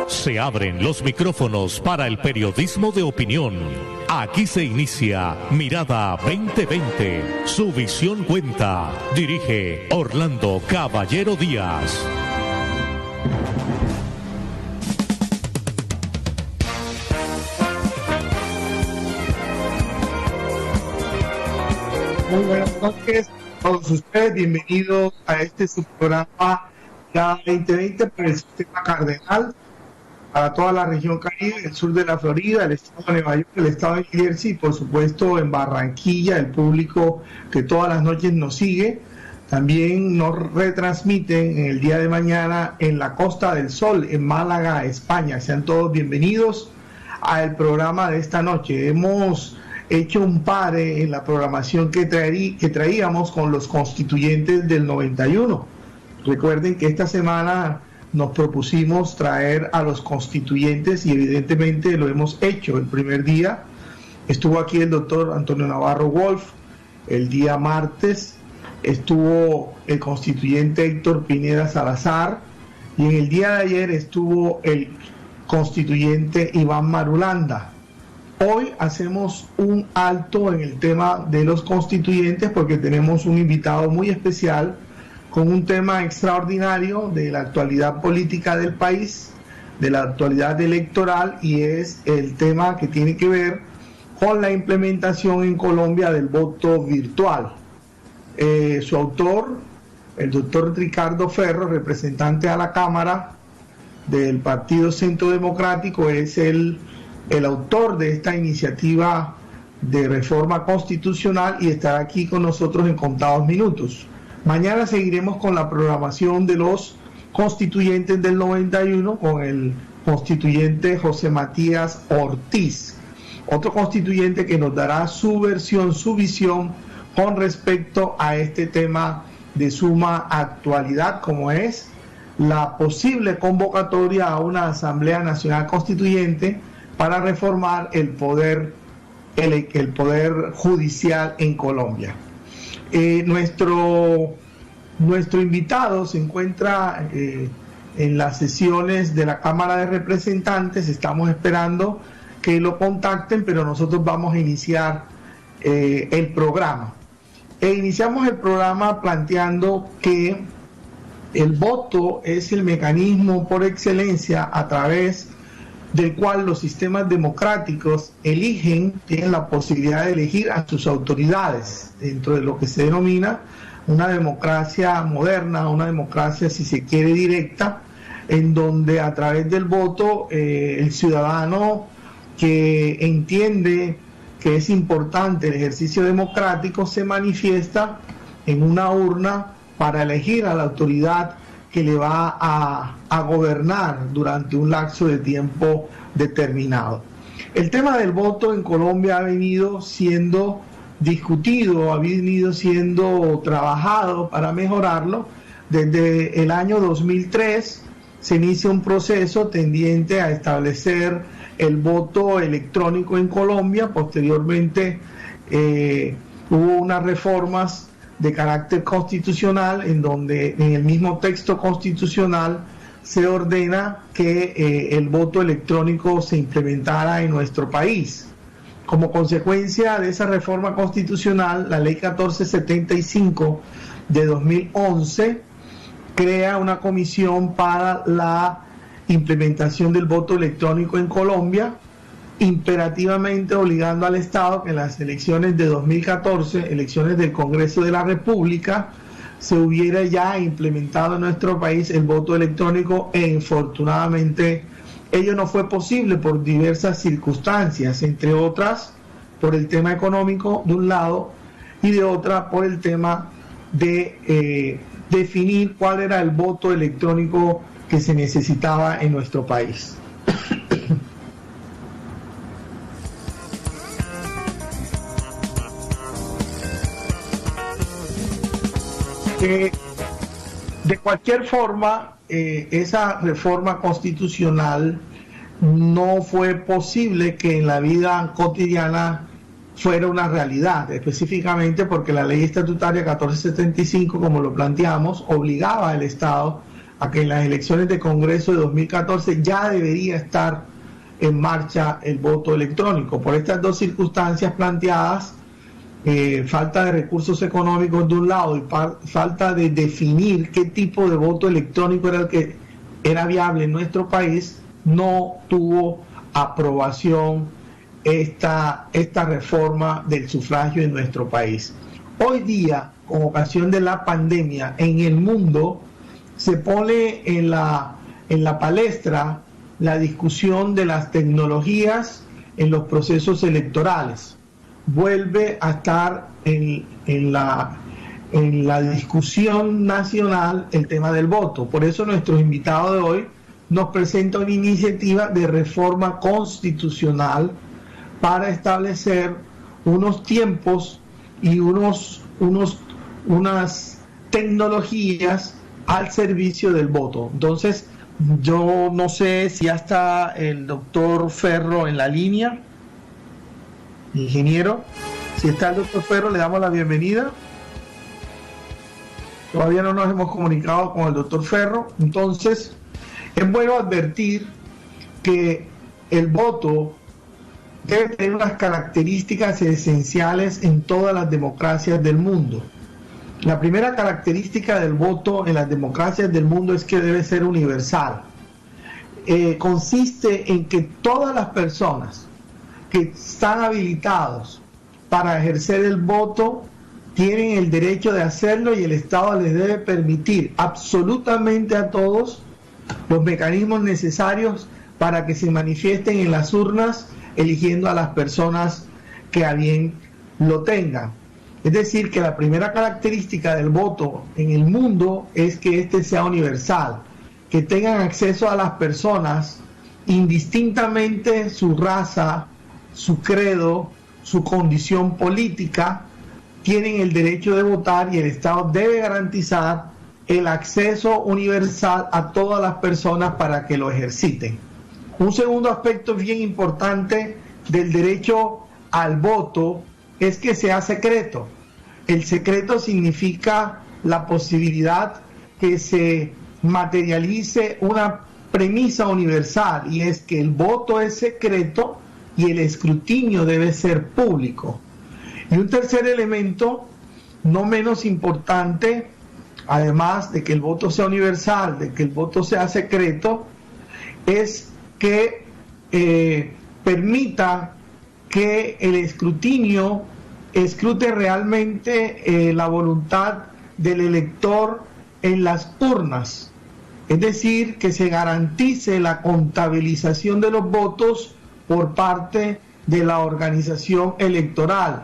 Se abren los micrófonos para el periodismo de opinión. Aquí se inicia Mirada 2020. Su visión cuenta. Dirige Orlando Caballero Díaz. Muy buenas noches a todos ustedes. Bienvenidos a este su programa Mirada 2020 para el Sistema Cardenal, para toda la región Caribe, el sur de la Florida, el estado de Nueva York, el estado de New Jersey y por supuesto en Barranquilla, el público que todas las noches nos sigue. También nos retransmiten en el día de mañana en la Costa del Sol, en Málaga, España. Sean todos bienvenidos al programa de esta noche. Hemos hecho un pare en la programación que traíamos con los constituyentes del 91. Recuerden que esta semana nos propusimos traer a los constituyentes y evidentemente lo hemos hecho. El primer día estuvo aquí el doctor Antonio Navarro Wolf, el día martes estuvo el constituyente Héctor Pineda Salazar y en el día de ayer estuvo el constituyente Iván Marulanda. Hoy hacemos un alto en el tema de los constituyentes porque tenemos un invitado muy especial con un tema extraordinario de la actualidad política del país, de la actualidad electoral, y es el tema que tiene que ver con la implementación en Colombia del voto virtual. Su autor, el doctor Ricardo Ferro, representante a la Cámara del Partido Centro Democrático, es el autor de esta iniciativa de reforma constitucional y estará aquí con nosotros en contados minutos. Mañana seguiremos con la programación de los constituyentes del 91 con el constituyente José Matías Ortiz, otro constituyente que nos dará su versión, su visión con respecto a este tema de suma actualidad, como es la posible convocatoria a una Asamblea Nacional Constituyente para reformar el poder judicial en Colombia. Nuestro invitado se encuentra en las sesiones de la Cámara de Representantes. Estamos esperando que lo contacten, pero nosotros vamos a iniciar el programa. Iniciamos el programa planteando que el voto es el mecanismo por excelencia a través del cual los sistemas democráticos tienen la posibilidad de elegir a sus autoridades dentro de lo que se denomina una democracia moderna, una democracia, si se quiere, directa, en donde a través del voto el ciudadano que entiende que es importante el ejercicio democrático se manifiesta en una urna para elegir a la autoridad que le va a gobernar durante un lapso de tiempo determinado. El tema del voto en Colombia ha venido siendo discutido, ha venido siendo trabajado para mejorarlo. Desde el año 2003 se inicia un proceso tendiente a establecer el voto electrónico en Colombia. Posteriormente hubo unas reformas de carácter constitucional en donde en el mismo texto constitucional se ordena que el voto electrónico se implementara en nuestro país. Como consecuencia de esa reforma constitucional, la ley 1475 de 2011 crea una comisión para la implementación del voto electrónico en Colombia, imperativamente obligando al Estado que en las elecciones de 2014, elecciones del Congreso de la República, se hubiera ya implementado en nuestro país el voto electrónico, e infortunadamente ello no fue posible por diversas circunstancias, entre otras por el tema económico de un lado y de otra por el tema de definir cuál era el voto electrónico que se necesitaba en nuestro país. De cualquier forma, esa reforma constitucional no fue posible que en la vida cotidiana fuera una realidad, específicamente porque la ley estatutaria 1475, como lo planteamos, obligaba al Estado a que en las elecciones de Congreso de 2014 ya debería estar en marcha el voto electrónico. Por estas dos circunstancias planteadas, falta de recursos económicos de un lado y falta de definir qué tipo de voto electrónico era el que era viable en nuestro país, no tuvo aprobación esta reforma del sufragio en nuestro país. Hoy día, con ocasión de la pandemia, en el mundo se pone en la palestra la discusión de las tecnologías en los procesos electorales. Vuelve a estar en la discusión nacional el tema del voto. Por eso nuestro invitado de hoy nos presenta una iniciativa de reforma constitucional para establecer unos tiempos y unas tecnologías al servicio del voto. Entonces, yo no sé si ya está el doctor Ferro en la línea. Ingeniero, si está el doctor Ferro, le damos la bienvenida. Todavía no nos hemos comunicado con el doctor Ferro. Entonces, es bueno advertir que el voto debe tener unas características esenciales en todas las democracias del mundo. La primera característica del voto en las democracias del mundo es que debe ser universal. Consiste en que todas las personas que están habilitados para ejercer el voto tienen el derecho de hacerlo y el Estado les debe permitir absolutamente a todos los mecanismos necesarios para que se manifiesten en las urnas eligiendo a las personas que a bien lo tengan. Es decir, que la primera característica del voto en el mundo es que éste sea universal, que tengan acceso a las personas indistintamente su raza, su credo, su condición política, tienen el derecho de votar y el Estado debe garantizar el acceso universal a todas las personas para que lo ejerciten. Un segundo aspecto bien importante del derecho al voto es que sea secreto. El secreto significa la posibilidad que se materialice una premisa universal, y es que el voto es secreto y el escrutinio debe ser público. Y un tercer elemento, no menos importante, además de que el voto sea universal, de que el voto sea secreto, es que permita que el escrutinio escrute realmente la voluntad del elector en las urnas. Es decir, que se garantice la contabilización de los votos por parte de la organización electoral.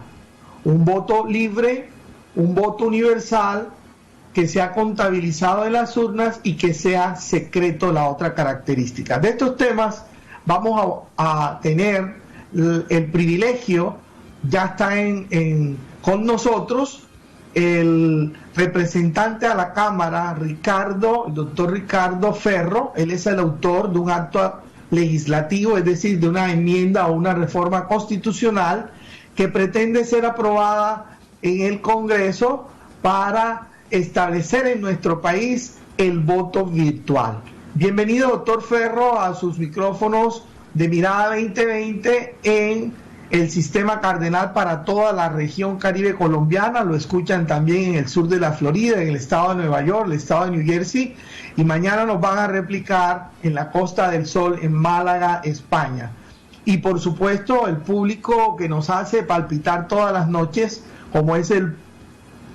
Un voto libre, un voto universal, que sea contabilizado en las urnas y que sea secreto, la otra característica. De estos temas vamos a tener el privilegio, ya está con nosotros el representante a la Cámara, el doctor Ricardo Ferro. Él es el autor de un acto legislativo, es decir, de una enmienda o una reforma constitucional que pretende ser aprobada en el Congreso para establecer en nuestro país el voto virtual. Bienvenido, doctor Ferro, a sus micrófonos de Mirada 2020 en el Sistema Cardenal para toda la región Caribe colombiana. Lo escuchan también en el sur de la Florida, en el estado de Nueva York, el estado de New Jersey, y mañana nos van a replicar en la Costa del Sol, en Málaga, España. Y por supuesto el público que nos hace palpitar todas las noches, como es el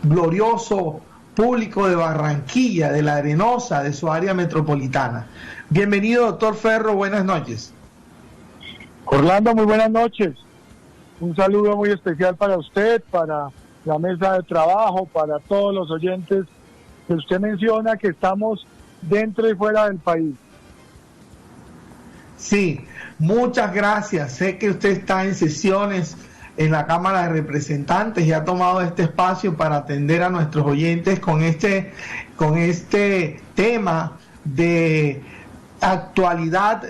glorioso público de Barranquilla, de La Arenosa, de su área metropolitana. Bienvenido, doctor Ferro, buenas noches. Orlando, muy buenas noches. Un saludo muy especial para usted, para la mesa de trabajo, para todos los oyentes que usted menciona, que estamos dentro y fuera del país. Sí, muchas gracias. Sé que usted está en sesiones en la Cámara de Representantes y ha tomado este espacio para atender a nuestros oyentes con este tema de actualidad,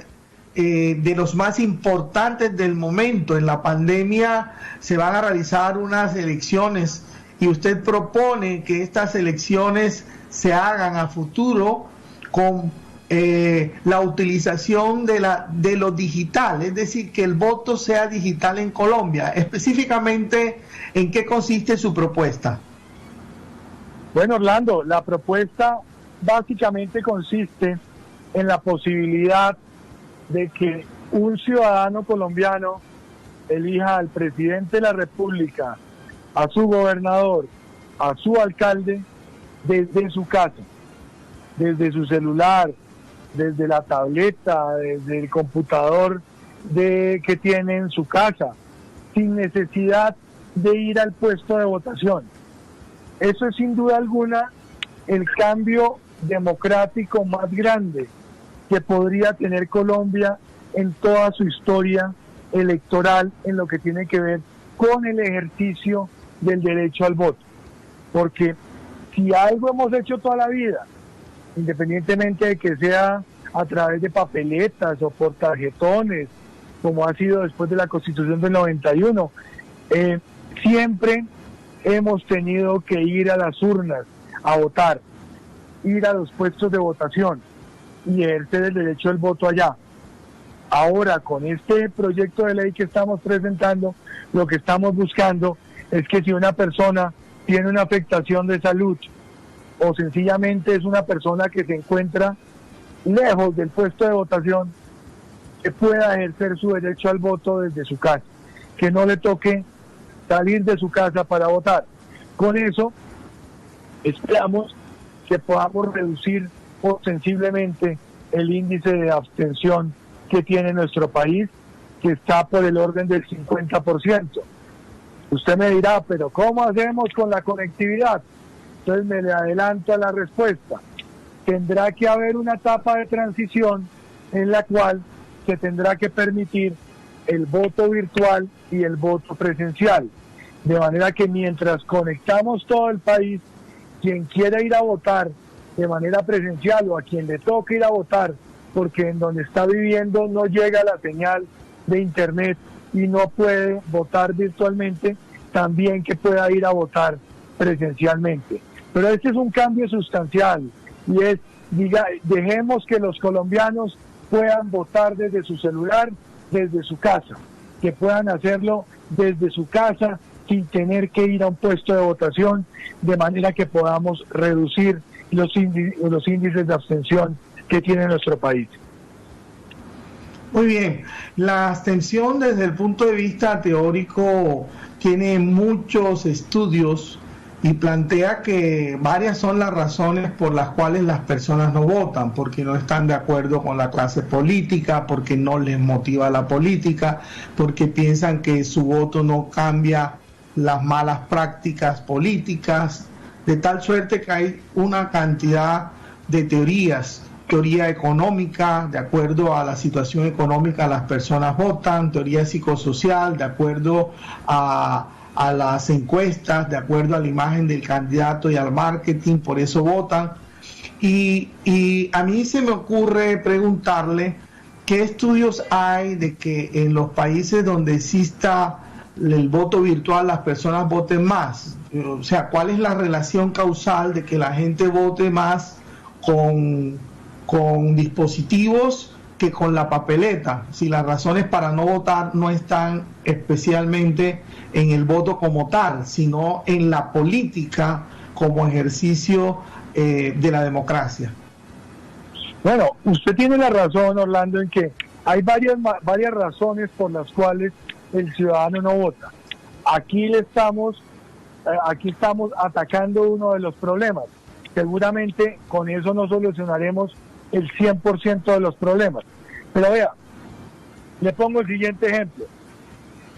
de los más importantes del momento. En la pandemia se van a realizar unas elecciones y usted propone que estas elecciones se hagan a futuro con la utilización de lo digital, es decir, que el voto sea digital en Colombia. Específicamente, ¿en qué consiste su propuesta? Bueno, Orlando, la propuesta básicamente consiste en la posibilidad de que un ciudadano colombiano elija al presidente de la República, a su gobernador, a su alcalde, desde su casa, desde su celular, desde la tableta, desde el computador que tiene en su casa, sin necesidad de ir al puesto de votación. Eso es sin duda alguna el cambio democrático más grande que podría tener Colombia en toda su historia electoral en lo que tiene que ver con el ejercicio del derecho al voto. Porque si algo hemos hecho toda la vida, independientemente de que sea a través de papeletas o por tarjetones, como ha sido después de la Constitución del 91, siempre hemos tenido que ir a las urnas a votar, ir a los puestos de votación y ejercer el derecho al voto allá. Ahora, con este proyecto de ley que estamos presentando, lo que estamos buscando es que si una persona tiene una afectación de salud o sencillamente es una persona que se encuentra lejos del puesto de votación, que pueda ejercer su derecho al voto desde su casa, que no le toque salir de su casa para votar. Con eso esperamos que podamos reducir sensiblemente el índice de abstención que tiene nuestro país, que está por el orden del 50%. Usted me dirá, pero ¿cómo hacemos con la conectividad? Entonces me le adelanto a la respuesta. Tendrá que haber una etapa de transición en la cual se tendrá que permitir el voto virtual y el voto presencial. De manera que mientras conectamos todo el país, quien quiera ir a votar de manera presencial o a quien le toque ir a votar, porque en donde está viviendo no llega la señal de internet y no puede votar virtualmente, también que pueda ir a votar presencialmente. Pero este es un cambio sustancial y es, dejemos que los colombianos puedan votar desde su celular, desde su casa, que puedan hacerlo desde su casa sin tener que ir a un puesto de votación, de manera que podamos reducir los índices de abstención que tiene nuestro país. Muy bien, la abstención desde el punto de vista teórico tiene muchos estudios y plantea que varias son las razones por las cuales las personas no votan, porque no están de acuerdo con la clase política, porque no les motiva la política, porque piensan que su voto no cambia las malas prácticas políticas, de tal suerte que hay una cantidad de teorías. Teoría económica, de acuerdo a la situación económica las personas votan, teoría psicosocial, de acuerdo a las encuestas, de acuerdo a la imagen del candidato y al marketing, por eso votan. Y a mí se me ocurre preguntarle qué estudios hay de que en los países donde exista el voto virtual las personas voten más. O sea, ¿cuál es la relación causal de que la gente vote más con dispositivos que con la papeleta? Si las razones para no votar no están especialmente en el voto como tal, sino en la política como ejercicio de la democracia. Bueno, usted tiene la razón, Orlando, en que hay varias razones por las cuales el ciudadano no vota. Aquí estamos atacando uno de los problemas. Seguramente con eso no solucionaremos el 100% de los problemas. Pero vea, le pongo el siguiente ejemplo.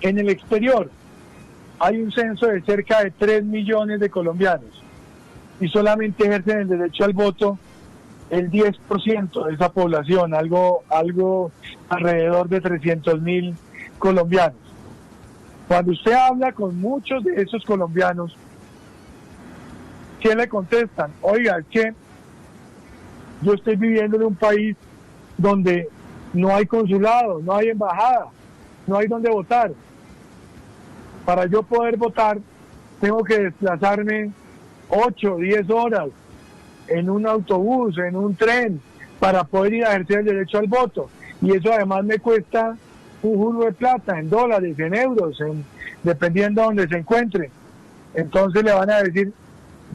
En el exterior hay un censo de cerca de 3 millones de colombianos y solamente ejercen el derecho al voto el 10% de esa población, algo alrededor de 300.000 colombianos. Cuando usted habla con muchos de esos colombianos, ¿qué le contestan? Oiga, es que yo estoy viviendo en un país donde no hay consulado, no hay embajada, no hay donde votar. Para yo poder votar, tengo que desplazarme 8, 10 horas en un autobús, en un tren, para poder ir a ejercer el derecho al voto. Y eso además me cuesta un jugo de plata, en dólares, en euros, dependiendo de donde se encuentre. Entonces le van a decir,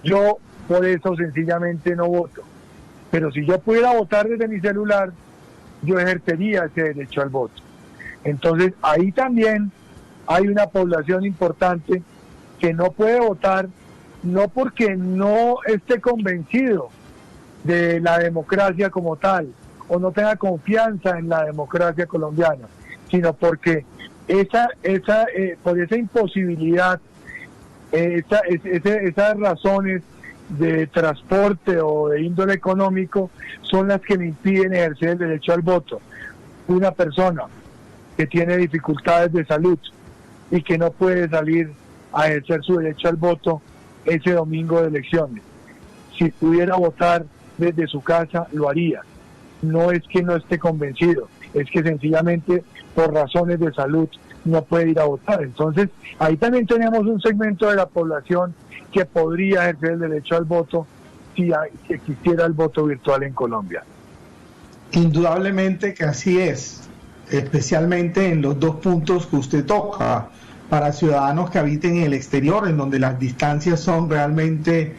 yo por eso sencillamente no voto. Pero si yo pudiera votar desde mi celular, yo ejercería ese derecho al voto. Entonces ahí también hay una población importante que no puede votar, no porque no esté convencido de la democracia como tal, o no tenga confianza en la democracia colombiana, sino porque por esa imposibilidad, esas razones de transporte o de índole económico son las que me impiden ejercer el derecho al voto. Una persona que tiene dificultades de salud y que no puede salir a ejercer su derecho al voto ese domingo de elecciones, si pudiera votar desde su casa, lo haría. No es que no esté convencido, es que sencillamente por razones de salud no puede ir a votar. Entonces, ahí también tenemos un segmento de la población que podría ejercer el derecho al voto si existiera el voto virtual en Colombia. Indudablemente que así es, especialmente en los dos puntos que usted toca, para ciudadanos que habiten en el exterior, en donde las distancias son realmente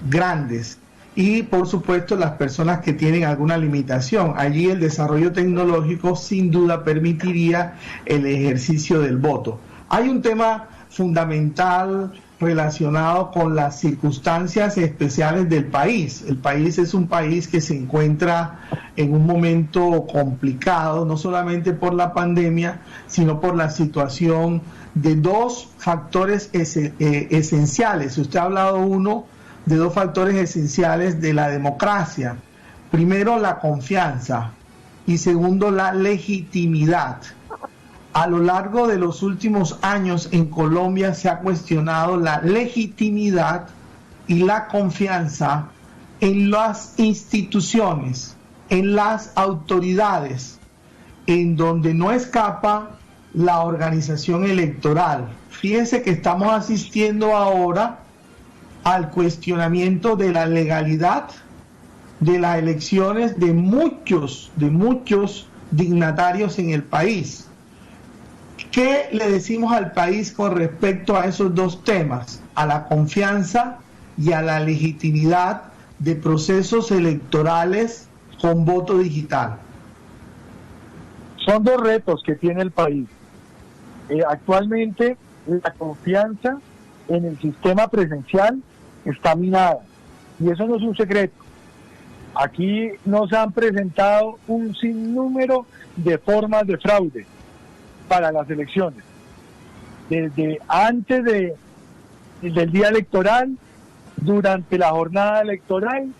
grandes. Y por supuesto las personas que tienen alguna limitación. Allí el desarrollo tecnológico sin duda permitiría el ejercicio del voto. Hay un tema fundamental relacionado con las circunstancias especiales del país. El país es un país que se encuentra en un momento complicado, no solamente por la pandemia, sino por la situación de dos factores esenciales. Usted ha hablado de dos factores esenciales de la democracia. Primero, la confianza y segundo, la legitimidad. A lo largo de los últimos años en Colombia se ha cuestionado la legitimidad y la confianza en las instituciones, en las autoridades, en donde no escapa la organización electoral. Fíjense que estamos asistiendo ahora al cuestionamiento de la legalidad de las elecciones de muchos dignatarios en el país. ¿Qué le decimos al país con respecto a esos dos temas? A la confianza y a la legitimidad de procesos electorales con voto digital. Son dos retos que tiene el país. Actualmente la confianza en el sistema presencial está minada, y eso no es un secreto. Aquí nos han presentado un sinnúmero de formas de fraude para las elecciones, desde antes del día electoral, durante la jornada electoral,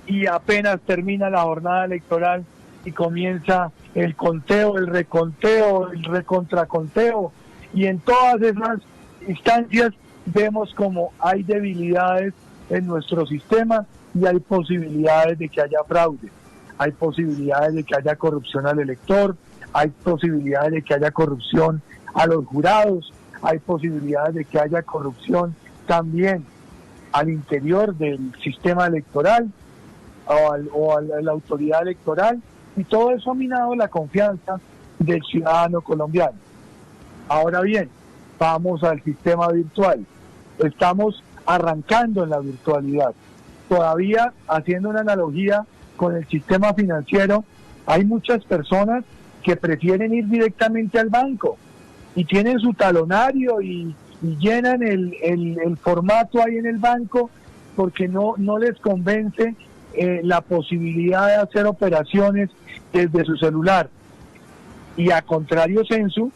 y apenas termina la jornada electoral y comienza el conteo, el reconteo, el recontraconteo, y en todas esas instancias vemos como hay debilidades en nuestro sistema y hay posibilidades de que haya fraude, hay posibilidades de que haya corrupción al elector, hay posibilidades de que haya corrupción a los jurados, hay posibilidades de que haya corrupción también al interior del sistema electoral o a la autoridad electoral, y todo eso ha minado la confianza del ciudadano colombiano. Ahora bien, vamos al sistema virtual. Estamos arrancando en la virtualidad. Todavía, haciendo una analogía con el sistema financiero, hay muchas personas que prefieren ir directamente al banco y tienen su talonario y llenan el formato ahí en el banco porque no les convence la posibilidad de hacer operaciones desde su celular. Y a contrario sensu,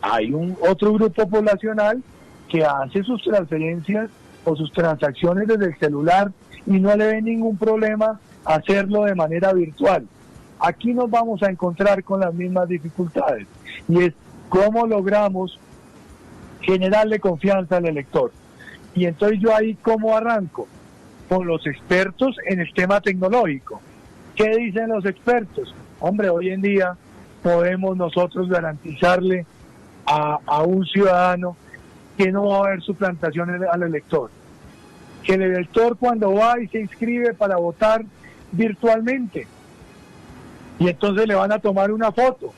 hay otro grupo poblacional que hace sus transferencias o sus transacciones desde el celular y no le ve ningún problema hacerlo de manera virtual. Aquí nos vamos a encontrar con las mismas dificultades, y es cómo logramos generarle confianza al elector. Y entonces yo ahí, ¿cómo arranco? Con los expertos en el tema tecnológico. ¿Qué dicen los expertos? Hombre, hoy en día podemos nosotros garantizarle a un ciudadano que no va a haber suplantación al elector. que el elector cuando va y se inscribe para votar virtualmente, y entonces le van a tomar una foto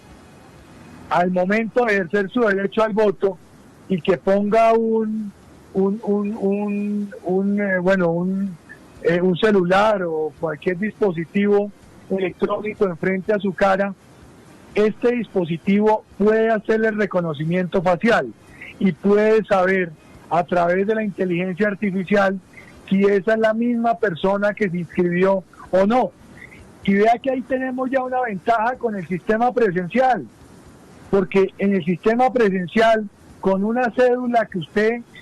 al momento de ejercer su derecho al voto, y que ponga un celular o cualquier dispositivo electrónico enfrente a su cara, este dispositivo puede hacerle reconocimiento facial y puede saber a través de la inteligencia artificial si esa es la misma persona que se inscribió o no. Y vea que ahí tenemos ya una ventaja con el sistema presencial, porque en el sistema presencial, con una cédula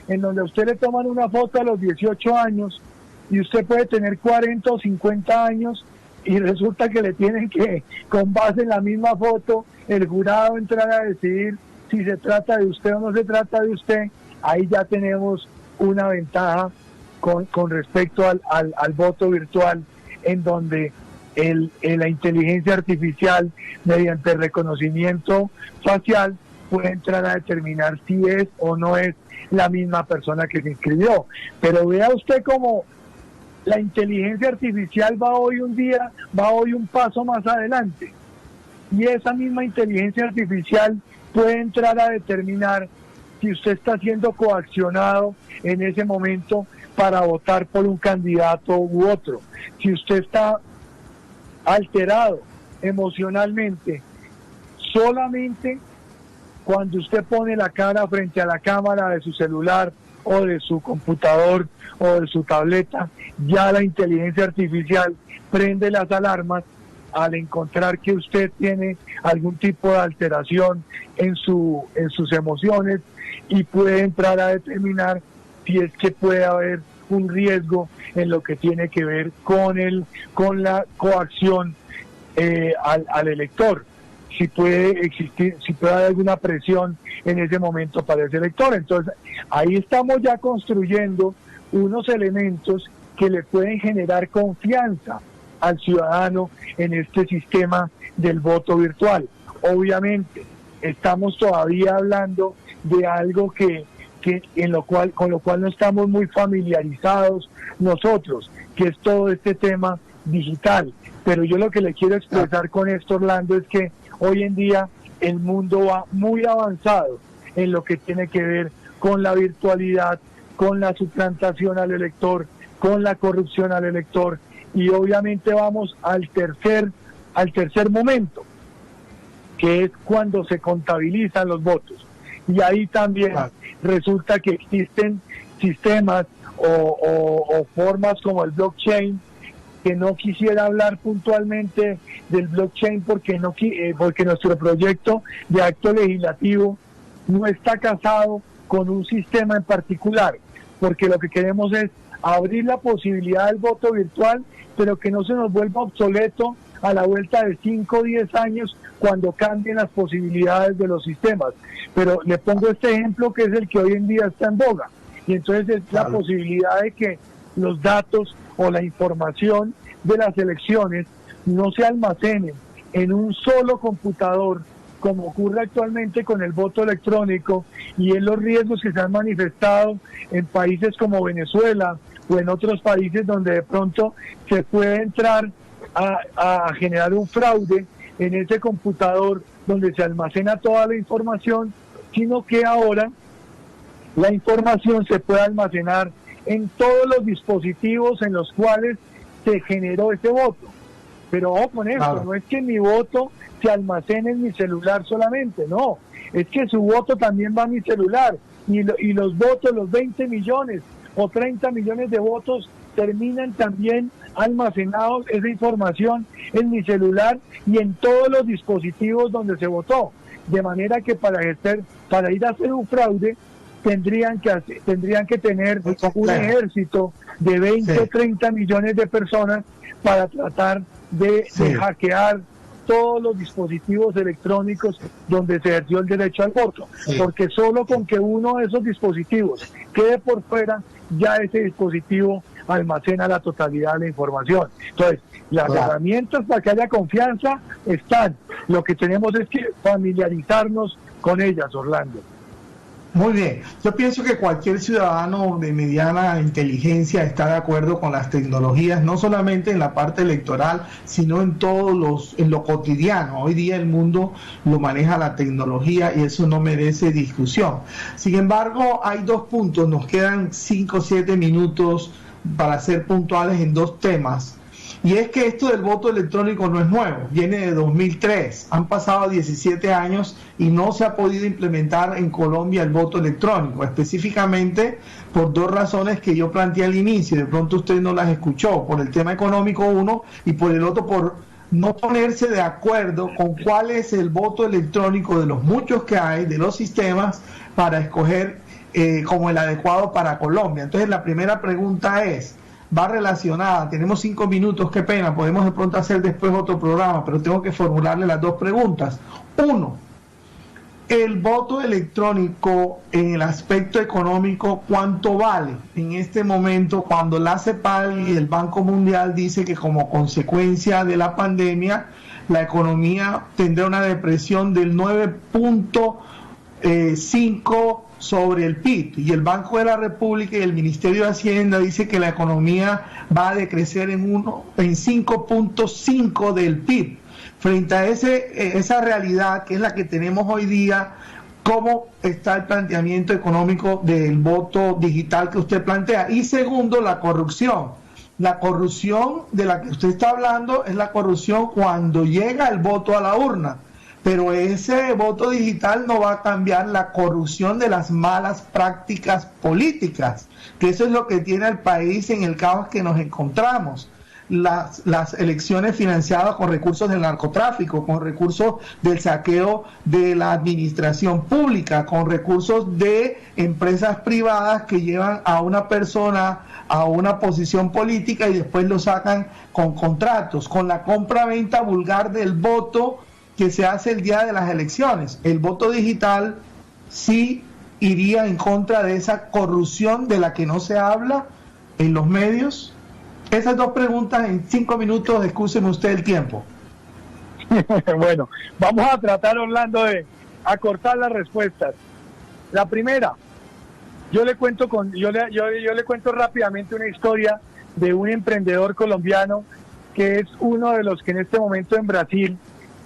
en donde a usted le toman una foto a los 18 años, y usted puede tener 40 o 50 años, y resulta que le tienen que, con base en la misma foto, el jurado entrar a decidir si se trata de usted o no se trata de usted. Ahí ya tenemos una ventaja con respecto al voto virtual, en donde la inteligencia artificial, mediante reconocimiento facial, puede entrar a determinar si es o no es la misma persona que se inscribió. Pero vea usted cómo la inteligencia artificial va hoy un paso más adelante, y esa misma inteligencia artificial puede entrar a determinar si usted está siendo coaccionado en ese momento para votar por un candidato u otro, si usted está alterado emocionalmente. Solamente cuando usted pone la cara frente a la cámara de su celular o de su computador o de su tableta, ya la inteligencia artificial prende las alarmas al encontrar que usted tiene algún tipo de alteración en sus emociones, y puede entrar a determinar si es que puede haber un riesgo en lo que tiene que ver con la coacción al elector, si puede haber alguna presión en ese momento para ese elector. Entonces ahí estamos ya construyendo unos elementos que le pueden generar confianza al ciudadano en este sistema del voto virtual. Obviamente estamos todavía hablando de algo con lo cual no estamos muy familiarizados nosotros, que es todo este tema digital. Pero yo lo que le quiero expresar con esto, Orlando, es que hoy en día el mundo va muy avanzado en lo que tiene que ver con la virtualidad, con la suplantación al elector, con la corrupción al elector, y obviamente vamos al tercer momento, que es cuando se contabilizan los votos. Y ahí también resulta que existen sistemas o formas como el blockchain, que no quisiera hablar puntualmente del blockchain porque nuestro proyecto de acto legislativo no está casado con un sistema en particular, porque lo que queremos es abrir la posibilidad del voto virtual, pero que no se nos vuelva obsoleto a la vuelta de 5 o 10 años cuando cambien las posibilidades de los sistemas. Pero le pongo este ejemplo, que es el que hoy en día está en boga, y entonces es la posibilidad de que los datos o la información de las elecciones no se almacenen en un solo computador, como ocurre actualmente con el voto electrónico, y en los riesgos que se han manifestado en países como Venezuela o en otros países donde de pronto se puede entrar a generar un fraude en ese computador donde se almacena toda la información, sino que ahora la información se puede almacenar en todos los dispositivos en los cuales se generó ese voto. Pero ojo con esto, no es que mi voto se almacene en mi celular solamente, no, es que su voto también va a mi celular, y los votos, los 20 millones o 30 millones de votos, terminan también almacenados, esa información, en mi celular y en todos los dispositivos donde se votó. De manera que para ir a hacer un fraude tendrían que tener un ejército de 20 o 30 millones de personas para tratar de hackear todos los dispositivos electrónicos donde se ejerció el derecho al voto, porque solo con que uno de esos dispositivos quede por fuera, ya ese dispositivo almacena la totalidad de la información. Entonces, las herramientas para que haya confianza están. Lo que tenemos es que familiarizarnos con ellas, Orlando. Muy bien, yo pienso que cualquier ciudadano de mediana inteligencia está de acuerdo con las tecnologías, no solamente en la parte electoral, sino en lo cotidiano. Hoy día el mundo lo maneja la tecnología y eso no merece discusión. Sin embargo, hay dos puntos, nos quedan 5 o 7 minutos para ser puntuales en dos temas. Y es que esto del voto electrónico no es nuevo, viene de 2003, han pasado 17 años y no se ha podido implementar en Colombia el voto electrónico, específicamente por dos razones que yo planteé al inicio, de pronto usted no las escuchó, por el tema económico uno y por el otro por no ponerse de acuerdo con cuál es el voto electrónico de los muchos que hay, de los sistemas, para escoger como el adecuado para Colombia. Entonces la primera pregunta es, va relacionada, tenemos 5 minutos, qué pena, podemos de pronto hacer después otro programa, pero tengo que formularle las dos preguntas. Uno, el voto electrónico en el aspecto económico, ¿cuánto vale en este momento cuando la CEPAL y el Banco Mundial dice que como consecuencia de la pandemia la economía tendrá una depresión del 9.5 sobre el PIB, y el Banco de la República y el Ministerio de Hacienda dice que la economía va a decrecer en 5.5 del PIB? Frente a esa realidad que es la que tenemos hoy día, ¿cómo está el planteamiento económico del voto digital que usted plantea? Y segundo, la corrupción. La corrupción de la que usted está hablando es la corrupción cuando llega el voto a la urna. Pero ese voto digital no va a cambiar la corrupción de las malas prácticas políticas, que eso es lo que tiene al país en el caos que nos encontramos. Las elecciones financiadas con recursos del narcotráfico, con recursos del saqueo de la administración pública, con recursos de empresas privadas que llevan a una persona a una posición política y después lo sacan con contratos, con la compra-venta vulgar del voto que se hace el día de las elecciones. El voto digital sí iría en contra de esa corrupción de la que no se habla en los medios. Esas dos preguntas en 5 minutos, excúseme usted el tiempo. Bueno, vamos a tratar, Orlando, de acortar las respuestas. La primera, yo le cuento rápidamente una historia de un emprendedor colombiano que es uno de los que en este momento en Brasil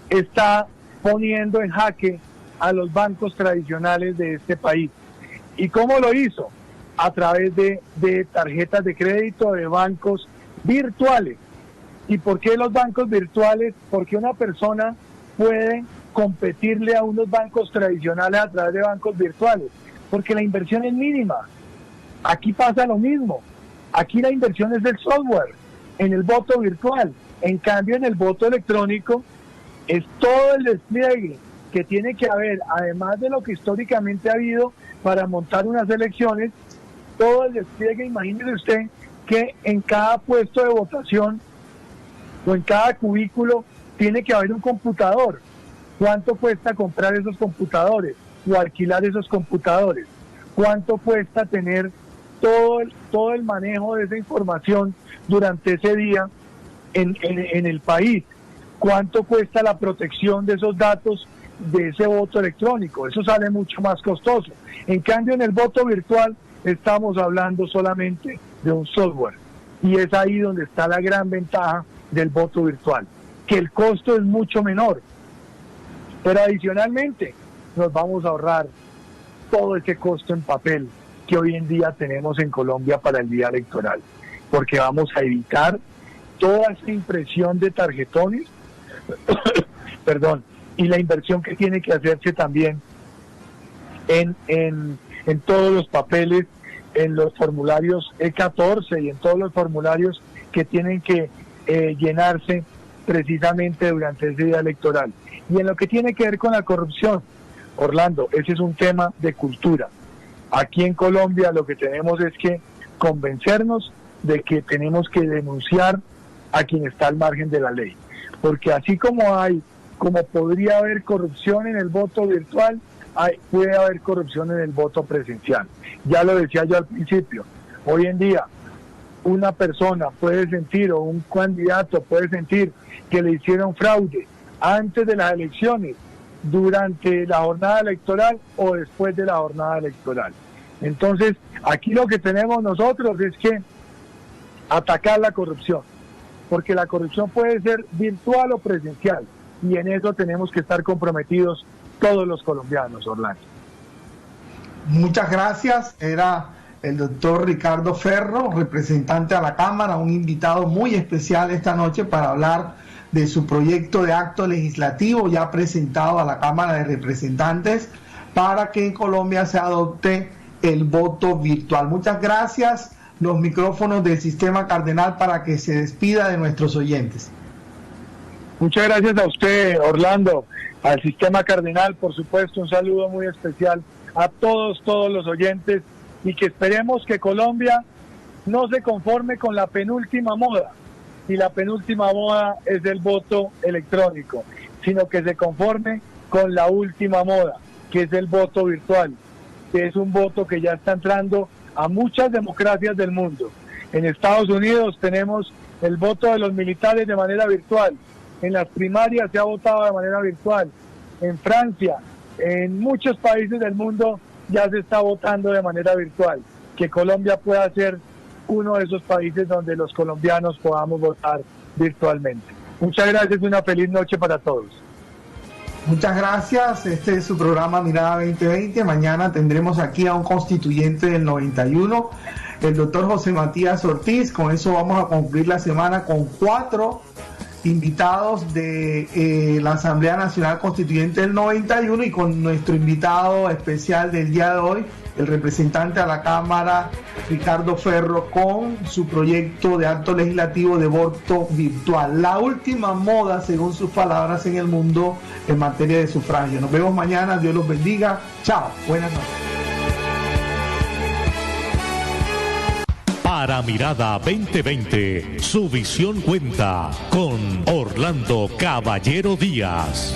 está poniendo en jaque a los bancos tradicionales de este país. ¿Y cómo lo hizo? A través de tarjetas de crédito de bancos virtuales. ¿Y por qué los bancos virtuales? Porque una persona puede competirle a unos bancos tradicionales a través de bancos virtuales, porque la inversión es mínima. Aquí pasa lo mismo. Aquí la inversión es del software, en el voto virtual. En cambio, en el voto electrónico, es todo el despliegue que tiene que haber, además de lo que históricamente ha habido para montar unas elecciones, todo el despliegue. Imagínese usted que en cada puesto de votación o en cada cubículo tiene que haber un computador. ¿Cuánto cuesta comprar esos computadores o alquilar esos computadores? ¿Cuánto cuesta tener todo el manejo de esa información durante ese día en el país? ¿Cuánto cuesta la protección de esos datos de ese voto electrónico? Eso sale mucho más costoso. En cambio, en el voto virtual estamos hablando solamente de un software, y es ahí donde está la gran ventaja del voto virtual, que el costo es mucho menor, pero adicionalmente nos vamos a ahorrar todo ese costo en papel que hoy en día tenemos en Colombia para el día electoral, porque vamos a evitar toda esta impresión de tarjetones perdón, y la inversión que tiene que hacerse también en todos los papeles, en los formularios E14 y en todos los formularios que tienen que llenarse precisamente durante ese día electoral. Y en lo que tiene que ver con la corrupción, Orlando, ese es un tema de cultura. Aquí en Colombia lo que tenemos es que convencernos de que tenemos que denunciar a quien está al margen de la ley, porque así como podría haber corrupción en el voto virtual, puede haber corrupción en el voto presencial. Ya lo decía yo al principio, hoy en día una persona puede sentir, o un candidato puede sentir, que le hicieron fraude antes de las elecciones, durante la jornada electoral o después de la jornada electoral. Entonces, aquí lo que tenemos nosotros es que atacar la corrupción, porque la corrupción puede ser virtual o presencial, y en eso tenemos que estar comprometidos todos los colombianos, Orlando. Muchas gracias. Era el doctor Ricardo Ferro, representante a la Cámara, un invitado muy especial esta noche para hablar de su proyecto de acto legislativo ya presentado a la Cámara de Representantes para que en Colombia se adopte el voto virtual. Muchas gracias. Los micrófonos del Sistema Cardenal para que se despida de nuestros oyentes. Muchas gracias a usted, Orlando, al Sistema Cardenal, por supuesto, un saludo muy especial a todos los oyentes, y que esperemos que Colombia no se conforme con la penúltima moda, y la penúltima moda es el voto electrónico, sino que se conforme con la última moda, que es el voto virtual, que es un voto que ya está entrando a muchas democracias del mundo. En Estados Unidos tenemos el voto de los militares de manera virtual, en las primarias se ha votado de manera virtual, en Francia, en muchos países del mundo ya se está votando de manera virtual. Que Colombia pueda ser uno de esos países donde los colombianos podamos votar virtualmente. Muchas gracias y una feliz noche para todos. Muchas gracias. Este es su programa Mirada 2020. Mañana tendremos aquí a un constituyente del 91, el doctor José Matías Ortiz. Con eso vamos a concluir la semana con 4 invitados de la Asamblea Nacional Constituyente del 91, y con nuestro invitado especial del día de hoy, el representante a la Cámara, Ricardo Ferro, con su proyecto de acto legislativo de voto virtual. La última moda, según sus palabras, en el mundo en materia de sufragio. Nos vemos mañana. Dios los bendiga. Chao. Buenas noches. Para Mirada 2020, su visión cuenta con Orlando Caballero Díaz.